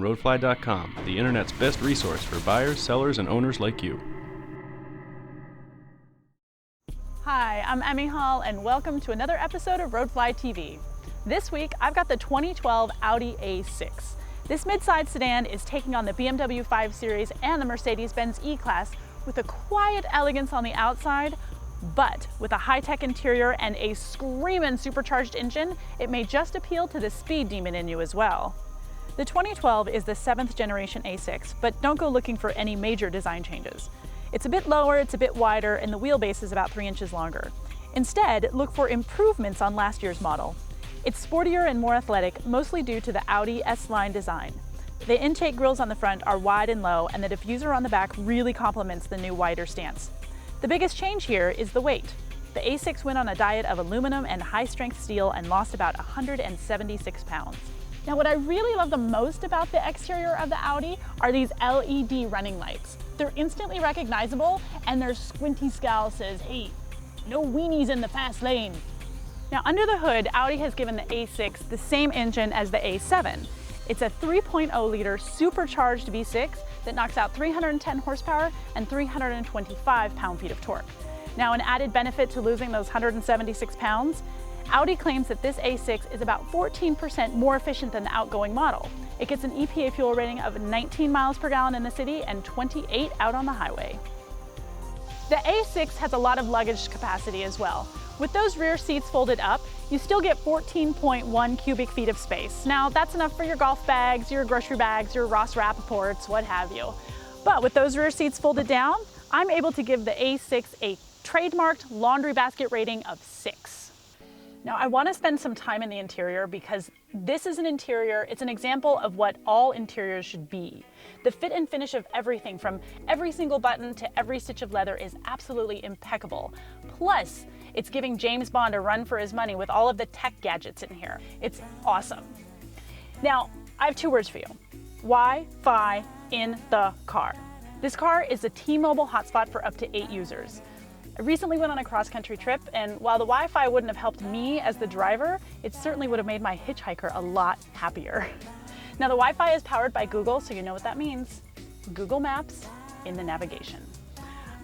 RoadflyTV.com, the internet's best resource for buyers, sellers, and owners like you. Hi, I'm Emme Hall, and welcome to another episode of RoadflyTV. This week, I've got the 2012 Audi A6. This mid-size sedan is taking on the BMW 5 Series and the Mercedes-Benz E-Class with a quiet elegance on the outside, but with a high-tech interior and a screamin' supercharged engine, it may just appeal to the speed demon in you as well. The 2012 is the 7th generation A6, but don't go looking for any major design changes. It's a bit lower, it's a bit wider, and the wheelbase is about 3 inches longer. Instead, look for improvements on last year's model. It's sportier and more athletic, mostly due to the Audi S-Line design. The intake grills on the front are wide and low, and the diffuser on the back really complements the new wider stance. The biggest change here is the weight. The A6 went on a diet of aluminum and high-strength steel and lost about 176 pounds. Now, what I really love the most about the exterior of the Audi are these LED running lights. They're instantly recognizable, and their squinty scowl says, "Hey, no weenies in the fast lane." Now, under the hood, Audi has given the A6 the same engine as the A7. It's a 3.0-liter supercharged V6 that knocks out 310 horsepower and 325 pound-feet of torque. Now, an added benefit to losing those 176 pounds, Audi claims that this A6 is about 14% more efficient than the outgoing model. It gets an EPA fuel rating of 19 miles per gallon in the city and 28 out on the highway. The A6 has a lot of luggage capacity as well. With those rear seats folded up, you still get 14.1 cubic feet of space. Now, that's enough for your golf bags, your grocery bags, your Ross Rappaports, what have you. But with those rear seats folded down, I'm able to give the A6 a trademarked laundry basket rating of 6. Now, I want to spend some time in the interior because this is an interior, it's an example of what all interiors should be. The fit and finish of everything, from every single button to every stitch of leather, is absolutely impeccable. Plus, it's giving James Bond a run for his money with all of the tech gadgets in here. It's awesome. Now, I have 2 words for you. Wi-Fi in the car. This car is a T-Mobile hotspot for up to 8 users. I recently went on a cross-country trip, and while the Wi-Fi wouldn't have helped me as the driver, it certainly would have made my hitchhiker a lot happier. Now, the Wi-Fi is powered by Google, so you know what that means. Google Maps in the navigation.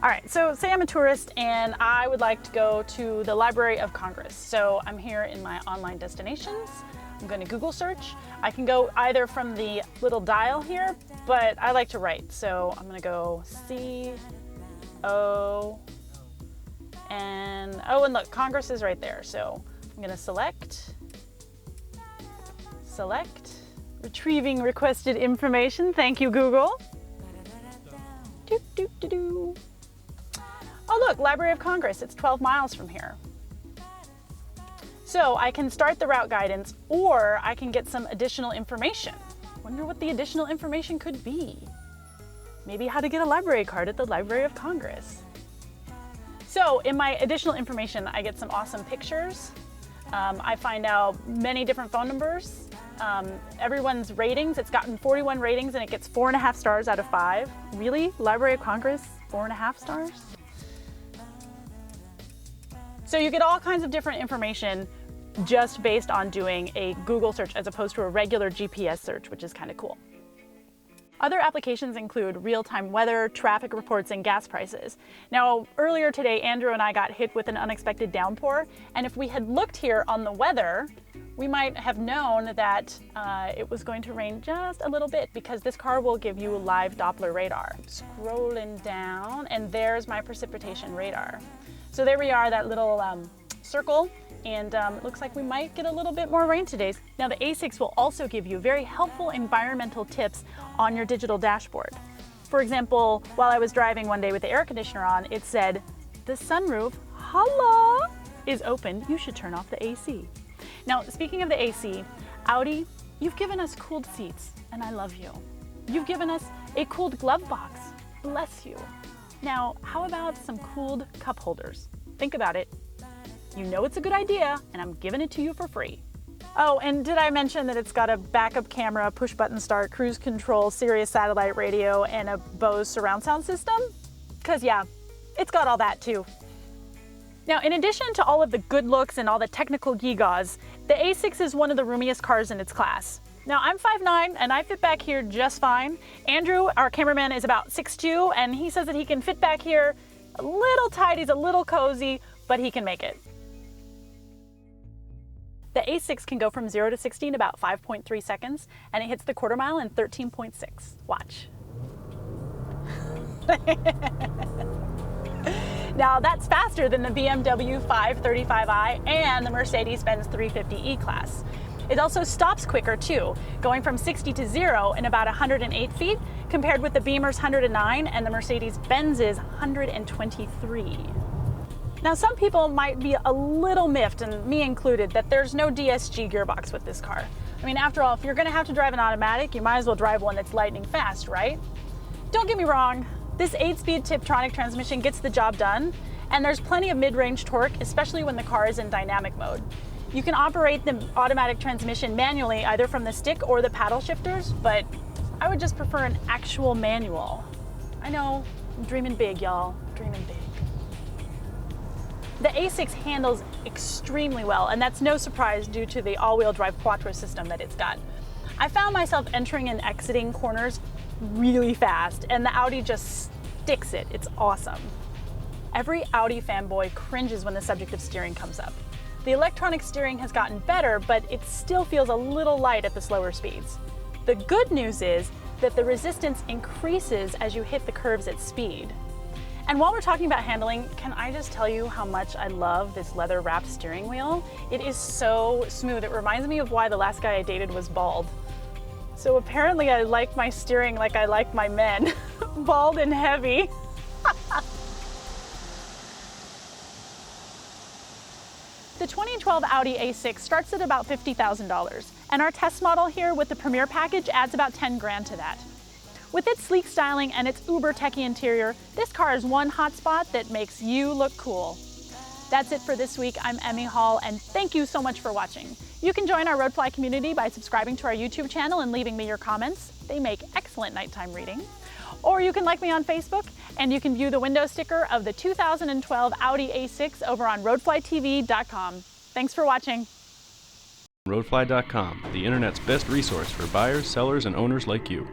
All right, so say I'm a tourist and I would like to go to the Library of Congress. So I'm here in my online destinations. I'm going to Google search. I can go either from the little dial here, but I like to write. So I'm going to go C-O, and look, Congress is right there. So I'm going to select, retrieving requested information. Thank you, Google. Oh look, Library of Congress, it's 12 miles from here. So I can start the route guidance, or I can get some additional information. Wonder what the additional information could be. Maybe how to get a library card at the Library of Congress. So in my additional information, I get some awesome pictures. I find out many different phone numbers. Everyone's ratings, it's gotten 41 ratings and it gets 4.5 stars out of 5. Really? Library of Congress, 4.5 stars? So you get all kinds of different information just based on doing a Google search as opposed to a regular GPS search, which is kind of cool. Other applications include real-time weather, traffic reports, and gas prices. Now, earlier today, Andrew and I got hit with an unexpected downpour, and if we had looked here on the weather, we might have known that it was going to rain just a little bit, because this car will give you live Doppler radar. Scrolling down, and there's my precipitation radar. So there we are, that little circle, and it looks like we might get a little bit more rain today. Now, the A6 will also give you very helpful environmental tips on your digital dashboard. For example, while I was driving one day with the air conditioner on, it said, "The sunroof, holla, is open. You should turn off the AC." Now, speaking of the AC, Audi, you've given us cooled seats, and I love you. You've given us a cooled glove box. Bless you. Now, how about some cooled cup holders? Think about it. You know it's a good idea, and I'm giving it to you for free. Oh, and did I mention that it's got a backup camera, push button start, cruise control, Sirius satellite radio, and a Bose surround sound system? Because yeah, it's got all that too. Now, in addition to all of the good looks and all the technical gewgaws, the A6 is one of the roomiest cars in its class. Now I'm 5'9" and I fit back here just fine. Andrew, our cameraman, is about 6'2" and he says that he can fit back here a little tight, he's a little cozy, but he can make it. The A6 can go from 0 to 60 in about 5.3 seconds, and it hits the quarter mile in 13.6. Watch. Now that's faster than the BMW 535i and the Mercedes-Benz 350 E-Class. It also stops quicker too, going from 60 to 0 in about 108 feet, compared with the Beamer's 109 and the Mercedes-Benz's 123. Now some people might be a little miffed, and me included, that there's no DSG gearbox with this car. I mean, after all, if you're gonna have to drive an automatic, you might as well drive one that's lightning fast, right? Don't get me wrong, this 8-speed Tiptronic transmission gets the job done, and there's plenty of mid-range torque, especially when the car is in dynamic mode. You can operate the automatic transmission manually, either from the stick or the paddle shifters, but I would just prefer an actual manual. I know, I'm dreaming big, y'all, dreaming big. The A6 handles extremely well, and that's no surprise due to the all-wheel drive quattro system that it's got. I found myself entering and exiting corners really fast, and the Audi just sticks it. It's awesome. Every Audi fanboy cringes when the subject of steering comes up. The electronic steering has gotten better, but it still feels a little light at the slower speeds. The good news is that the resistance increases as you hit the curves at speed. And while we're talking about handling, can I just tell you how much I love this leather-wrapped steering wheel? It is so smooth. It reminds me of why the last guy I dated was bald. So apparently I like my steering like I like my men, bald and heavy. The 2012 Audi A6 starts at about $50,000, and our test model here with the Premier package adds about 10 grand to that. With its sleek styling and its uber techie interior, this car is one hot spot that makes you look cool. That's it for this week. I'm Emme Hall, and thank you so much for watching. You can join our RoadFly community by subscribing to our YouTube channel and leaving me your comments. They make excellent nighttime reading. Or you can like me on Facebook, and you can view the window sticker of the 2012 Audi A6 over on RoadflyTV.com. Thanks for watching. RoadflyTV.com, the internet's best resource for buyers, sellers, and owners like you.